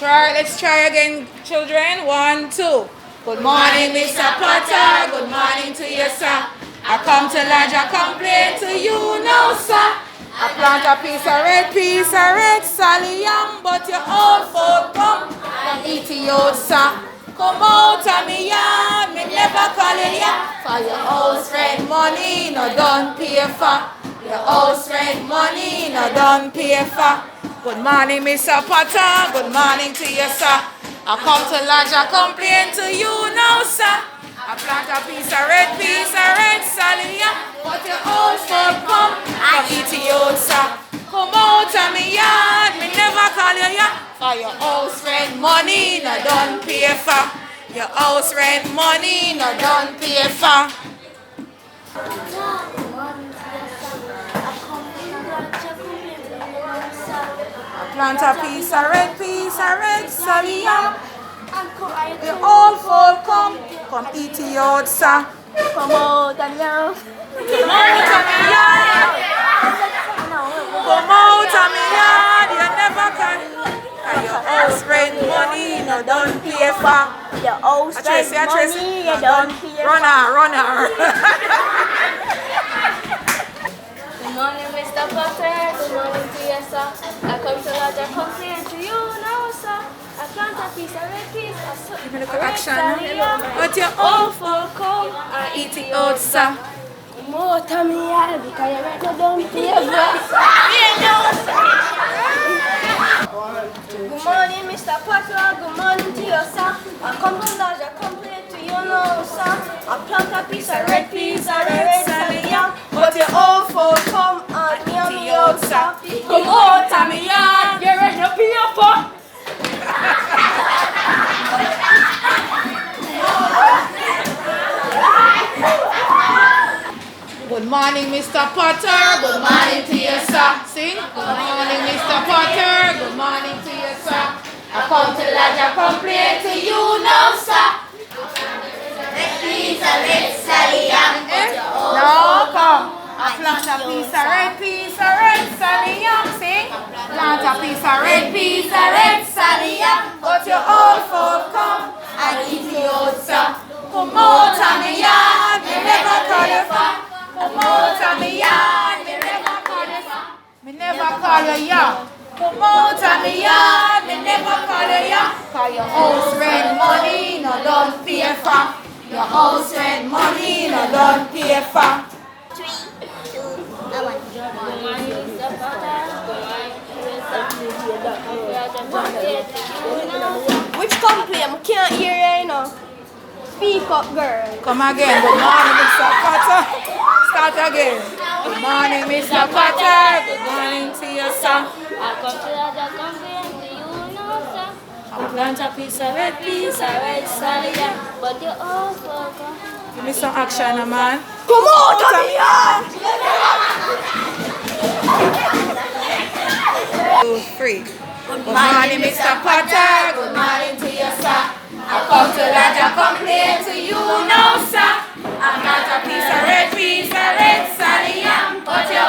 Let's try again, children. 1, 2. Good morning, Mr. Potter. Good morning to you, sir. I come to lodge a complaint to you now, sir. I plant a piece of red Sally yam, but your old folk come and eat you, sir. Come out of me yard, me never call you yam. For your house rent money, no don't pay for. Your house rent money, no don't pay for. Good morning, Mr. Potter. Good morning to you, sir. I come to lodge a complaint to you now, sir. I plant a piece of red Sally yam, but your old folk come and eat you, sir. Come out of me yard, me never call you yam. For your house rent money, no don't pay for. Your house rent money, no don't pay for. Plant a piece of red Sally yam. The old folk come eat you out, sir. Come out and now. Come out of me yard. Come out of me yard. You never can. And your house rent money, no don't pay for. Your house rent money, you don't pay for. Runner. Good morning, Mr. Potter. Good morning to you, sir. I come to lodge a complaint to you now, sir. I plant a piece of red Action. But your old folk come and eat it out, sir. Come out of me yard because you rent no don't pay Good morning, Mr. Potter. Good morning to you, sir. I come to lodge a complaint to you now, sir. I plant a piece of red Sally yam, but your old folk come and eat you out, sir. Come out of me yard, you rent no pay for. Good morning, Mr. Potter. Good morning to you, sir. Sing. Good morning, Mr. Potter. Good morning to you, sir. I come to lodge a complaint to you now, sir. Red Sally yam, but your old No, come. I plant a piece of red Sally yam. Sing. Plant a piece of red Sally yam, but your old folk come and eat you out, sir. Come out of me yard, me never call you for. Come out of me yard, me never call you for. Me never call you yam. Come out of me yard, me never call you yam. For your house rent money, no don't pay for. Your house rent money, no don't pay for. 3, 2, 1. Good morning, Mr. Potter. Which complaint? I can't hear you, you know. Speak up, girl. Come again. Good morning, Mr. Potter. Start again. Good morning, Mr. Potter. Good morning to you, sir. I come to the complaint to you now, sir. I plant a piece of red Sally yam, but you all welcome. give me some action, man. Come out of me yard! 2, 3. Good morning, Mr. Potter. Good morning to you, sir. I come to lodge a complaint to you now, sir. I plant a piece of red Sally yam, but your